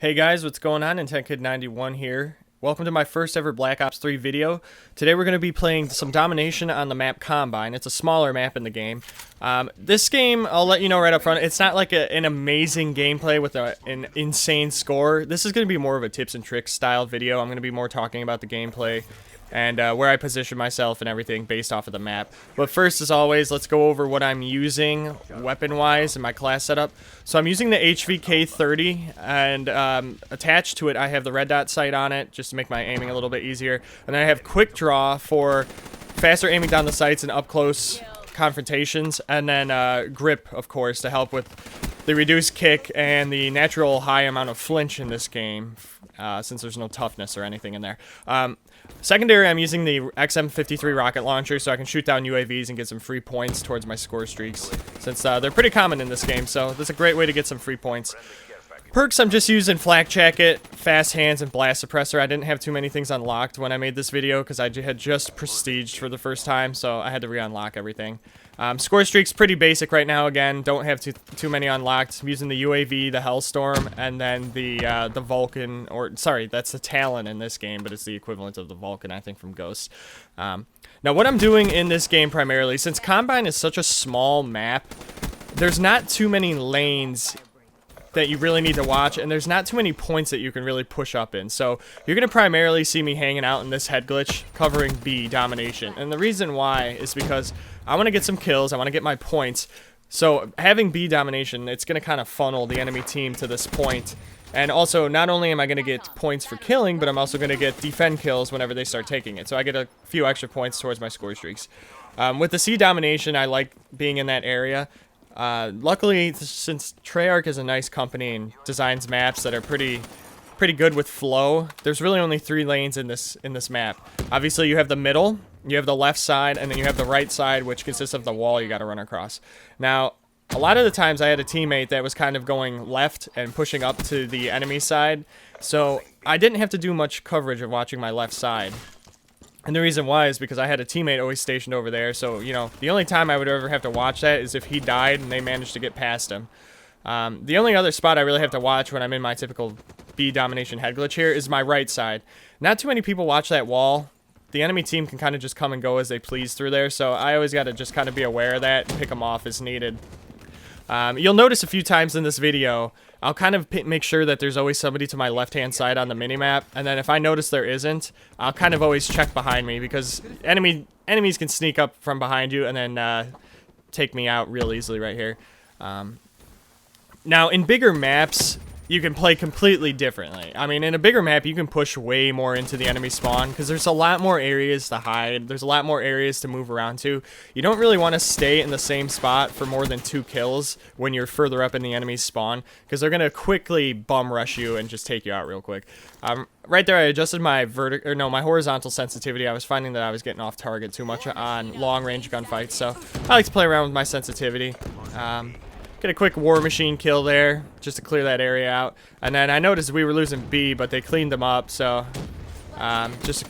Hey guys, what's going on? IntentKid91 here. Welcome to my first ever Black Ops 3 video. Today we're going to be playing some Domination on the map Combine. It's a smaller map in the game. This game, I'll let you know right up front, it's not like an amazing gameplay with an insane score. This is going to be more of a tips and tricks style video. I'm going to be more talking about the gameplay and where I position myself and everything based off of the map. But first, as always, let's go over what I'm using weapon-wise in my class setup. So I'm using the HVK-30, and attached to it, I have the red dot sight on it, just to make my aiming a little bit easier. And then I have quick draw for faster aiming down the sights and up-close confrontations. And then grip, of course, to help with the reduced kick and the natural high amount of flinch in this game, since there's no toughness or anything in there. Secondary, I'm using the XM53 rocket launcher so I can shoot down UAVs and get some free points towards my score streaks, since they're pretty common in this game, so this is a great way to get some free points. Perks, I'm just using Flak Jacket, Fast Hands, and Blast Suppressor. I didn't have too many things unlocked when I made this video because I had just Prestiged for the first time, so I had to re-unlock everything. Score streak's pretty basic right now. Again, don't have too many unlocked. I'm using the UAV, the Hellstorm, and then the Vulcan, or sorry, that's the Talon in this game, but it's the equivalent of the Vulcan, I think, from Ghost. Now, what I'm doing in this game primarily, since Combine is such a small map, there's not too many lanes that you really need to watch, and there's not too many points that you can really push up in. So you're going to primarily see me hanging out in this head glitch covering B Domination. And the reason why is because I want to get some kills, I want to get my points. So having B Domination, it's going to kind of funnel the enemy team to this point. And also, not only am I going to get points for killing, but I'm also going to get defend kills whenever they start taking it. So I get a few extra points towards my score streaks. With the C Domination, I like being in that area. Luckily, since Treyarch is a nice company and designs maps that are pretty good with flow, there's really only 3 lanes in this map. Obviously, you have the middle, you have the left side, and then you have the right side, which consists of the wall you got to run across. Now, a lot of the times I had a teammate that was kind of going left and pushing up to the enemy side, so I didn't have to do much coverage of watching my left side. And the reason why is because I had a teammate always stationed over there, so, you know, the only time I would ever have to watch that is if he died and they managed to get past him. The only other spot I really have to watch when I'm in my typical B Domination head glitch here is my right side. Not too many people watch that wall. The enemy team can kind of just come and go as they please through there, so I always got to just kind of be aware of that and pick them off as needed. You'll notice a few times in this video, I'll kind of make sure that there's always somebody to my left-hand side on the minimap, and then if I notice there isn't, I'll kind of always check behind me, because enemies can sneak up from behind you and then take me out real easily right here. Now, in bigger maps, you can play completely differently. I mean, in a bigger map, you can push way more into the enemy spawn, because there's a lot more areas to hide. There's a lot more areas to move around to. You don't really want to stay in the same spot for more than 2 kills when you're further up in the enemy's spawn, because they're going to quickly bum rush you and just take you out real quick. Right there, I adjusted my my horizontal sensitivity. I was finding that I was getting off target too much on long-range gunfights, so I like to play around with my sensitivity. Get a quick War Machine kill there, just to clear that area out. And then I noticed we were losing B, but they cleaned them up, so just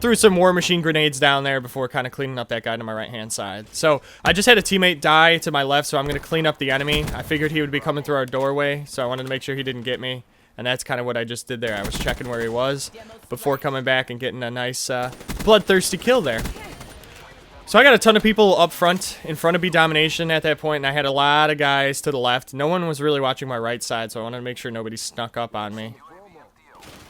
threw some War Machine grenades down there before kind of cleaning up that guy to my right-hand side. So I just had a teammate die to my left, so I'm going to clean up the enemy. I figured he would be coming through our doorway, so I wanted to make sure he didn't get me. And that's kind of what I just did there. I was checking where he was before coming back and getting a nice bloodthirsty kill there. So I got a ton of people up front, in front of B Domination at that point, and I had a lot of guys to the left. No one was really watching my right side, so I wanted to make sure nobody snuck up on me.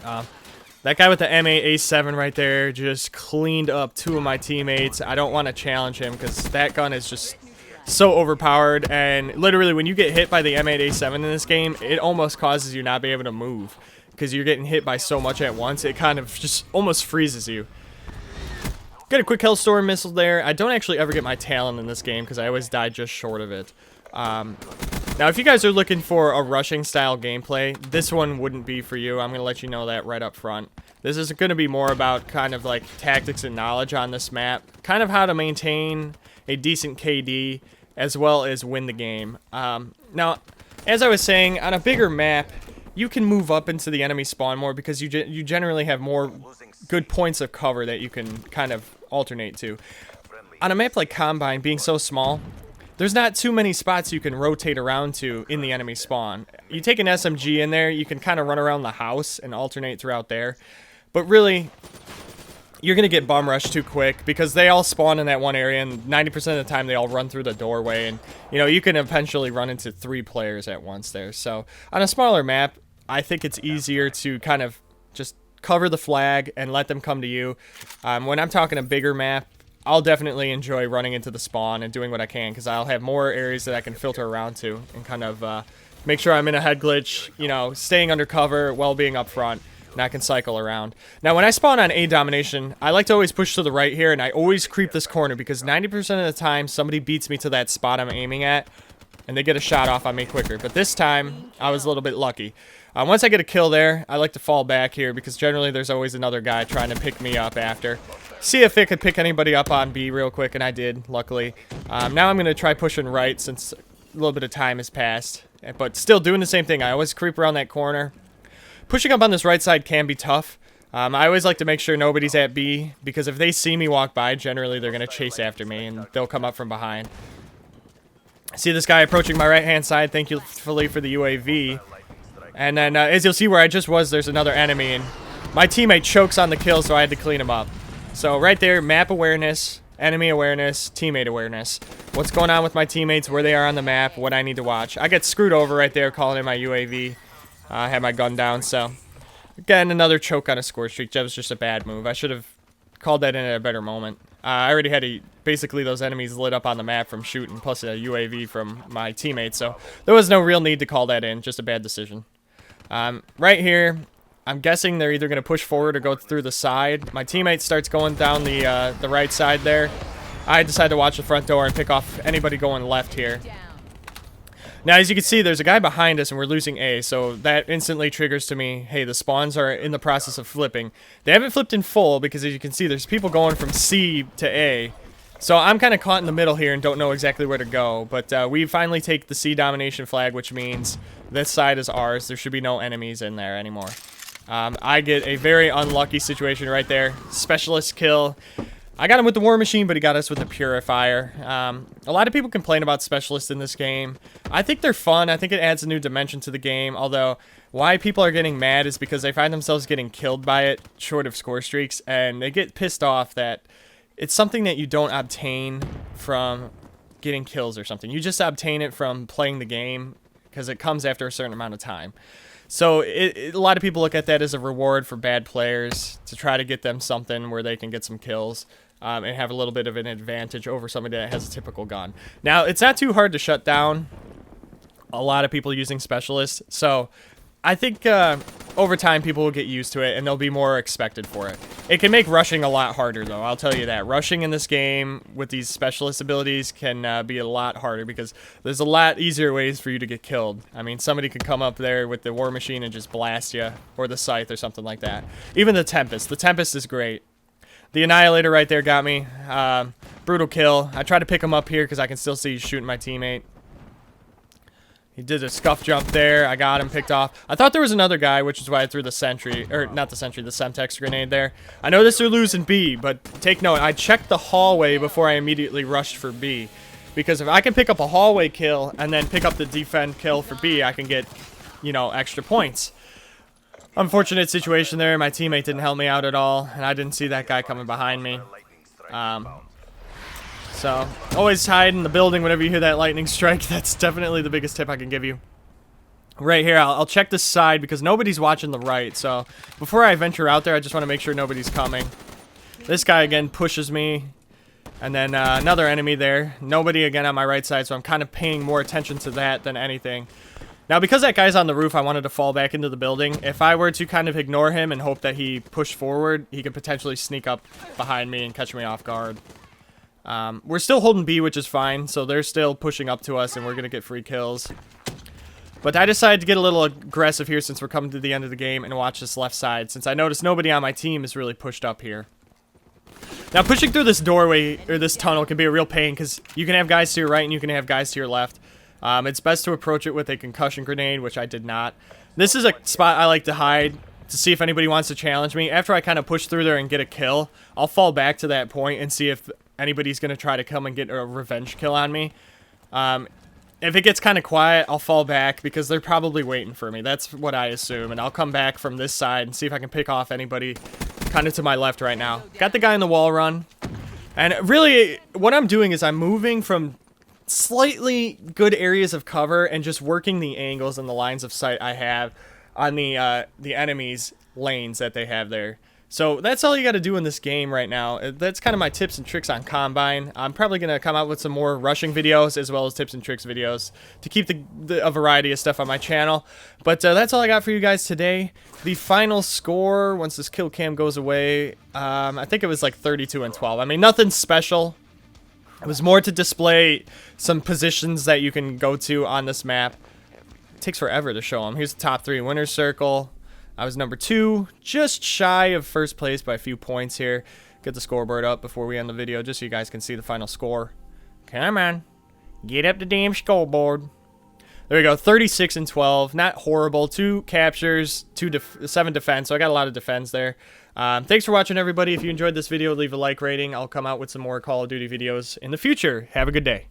That guy with the M8A7 right there just cleaned up 2 of my teammates. I don't want to challenge him because that gun is just so overpowered, and literally when you get hit by the M8A7 in this game, it almost causes you not be able to move because you're getting hit by so much at once. It kind of just almost freezes you. Got a quick Hellstorm missile there. I don't actually ever get my Talon in this game because I always die just short of it. Now, if you guys are looking for a rushing style gameplay, this one wouldn't be for you. I'm going to let you know that right up front. This is going to be more about kind of like tactics and knowledge on this map. Kind of how to maintain a decent KD as well as win the game. Now, as I was saying, on a bigger map, you can move up into the enemy spawn more because you generally have more good points of cover that you can kind of alternate to. On a map like Combine, being so small, there's not too many spots you can rotate around to in the enemy spawn. You take an SMG in there, you can kind of run around the house and alternate throughout there. But really, you're going to get bum rushed too quick because they all spawn in that one area, and 90% of the time they all run through the doorway. And, you know, you can eventually run into 3 players at once there. So on a smaller map, I think it's easier to kind of just cover the flag and let them come to you. When I'm talking a bigger map, I'll definitely enjoy running into the spawn and doing what I can because I'll have more areas that I can filter around to and kind of make sure I'm in a head glitch, you know, staying under cover while being up front, and I can cycle around. Now, when I spawn on A Domination, I like to always push to the right here, and I always creep this corner because 90% of the time somebody beats me to that spot I'm aiming at, and they get a shot off on me quicker. But this time, I was a little bit lucky. Once I get a kill there, I like to fall back here because generally there's always another guy trying to pick me up after. See if it could pick anybody up on B real quick, and I did, luckily. Now I'm going to try pushing right since a little bit of time has passed. But still doing the same thing. I always creep around that corner. Pushing up on this right side can be tough. I always like to make sure nobody's at B, because if they see me walk by, generally they're going to chase after me, and they'll come up from behind. See this guy approaching my right-hand side, thankfully for the UAV. And then, as you'll see where I just was, there's another enemy, and my teammate chokes on the kill, so I had to clean him up. So right there, map awareness, enemy awareness, teammate awareness. What's going on with my teammates, where they are on the map, what I need to watch. I get screwed over right there calling in my UAV. I had my gun down, so again, another choke on a score streak. That was just a bad move. I should have called that in at a better moment. I already had basically those enemies lit up on the map from shooting, plus a UAV from my teammates, so there was no real need to call that in, just a bad decision. Right here, I'm guessing they're either going to push forward or go through the side. My teammate starts going down the right side there. I decide to watch the front door and pick off anybody going left here. Now, as you can see, there's a guy behind us and we're losing A, so that instantly triggers to me, hey, the spawns are in the process of flipping. They haven't flipped in full because, as you can see, there's people going from C to A. So I'm kind of caught in the middle here and don't know exactly where to go, but we finally take the C Domination flag, which means this side is ours. There should be no enemies in there anymore. I get a very unlucky situation right there. Specialist kill. I got him with the War Machine, but he got us with the Purifier. A lot of people complain about Specialists in this game. I think they're fun. I think it adds a new dimension to the game, although why people are getting mad is because they find themselves getting killed by it short of score streaks, and they get pissed off that it's something that you don't obtain from getting kills or something. You just obtain it from playing the game because it comes after a certain amount of time. So a lot of people look at that as a reward for bad players to try to get them something where they can get some kills and have a little bit of an advantage over somebody that has a typical gun. Now, it's not too hard to shut down a lot of people using Specialists, so I think over time people will get used to it and they'll be more expected for it. It can make rushing a lot harder, though, I'll tell you that. Rushing in this game with these Specialist abilities can be a lot harder because there's a lot easier ways for you to get killed. I mean, somebody could come up there with the War Machine and just blast you, or the Scythe or something like that. Even the Tempest. The Tempest is great. The Annihilator right there got me. Brutal kill. I tried to pick him up here because I can still see he's shooting my teammate. He did a scuff jump there. I got him picked off. I thought there was another guy, which is why I threw the sentry, or not the sentry, the Semtex grenade there. I know this are losing B, but take note. I checked the hallway before I immediately rushed for B. Because if I can pick up a hallway kill and then pick up the defend kill for B, I can get, you know, extra points. Unfortunate situation there. My teammate didn't help me out at all, and I didn't see that guy coming behind me. So, always hide in the building whenever you hear that lightning strike. That's definitely the biggest tip I can give you. Right here, I'll check this side because nobody's watching the right. So, before I venture out there, I just want to make sure nobody's coming. This guy, again, pushes me. And then another enemy there. Nobody, again, on my right side, so I'm kind of paying more attention to that than anything. Now, because that guy's on the roof, I wanted to fall back into the building. If I were to kind of ignore him and hope that he pushed forward, he could potentially sneak up behind me and catch me off guard. We're still holding B, which is fine, so they're still pushing up to us, and we're going to get free kills. But I decided to get a little aggressive here since we're coming to the end of the game and watch this left side, since I noticed nobody on my team is really pushed up here. Now, pushing through this doorway, or this tunnel, can be a real pain, because you can have guys to your right and you can have guys to your left. It's best to approach it with a concussion grenade, which I did not. This is a spot I like to hide to see if anybody wants to challenge me. After I kind of push through there and get a kill, I'll fall back to that point and see if anybody's going to try to come and get a revenge kill on me. If it gets kind of quiet, I'll fall back because they're probably waiting for me. That's what I assume. And I'll come back from this side and see if I can pick off anybody kind of to my left right now. Got the guy in the wall run. And really, what I'm doing is I'm moving from slightly good areas of cover and just working the angles and the lines of sight I have on the enemy's lanes that they have there. So that's all you got to do in this game right now. That's kind of my tips and tricks on Combine. I'm probably going to come out with some more rushing videos as well as tips and tricks videos to keep a variety of stuff on my channel. But that's all I got for you guys today. The final score, once this kill cam goes away, I think it was like 32-12. I mean, nothing special. It was more to display some positions that you can go to on this map. It takes forever to show them. Here's the top 3 winner's circle. I was number 2, just shy of first place by a few points here. Get the scoreboard up before we end the video, just so you guys can see the final score. Come on, get up the damn scoreboard. There we go, 36-12. Not horrible. 2 captures, 7 defense. So I got a lot of defense there. Thanks for watching, everybody. If you enjoyed this video, leave a like rating. I'll come out with some more Call of Duty videos in the future. Have a good day.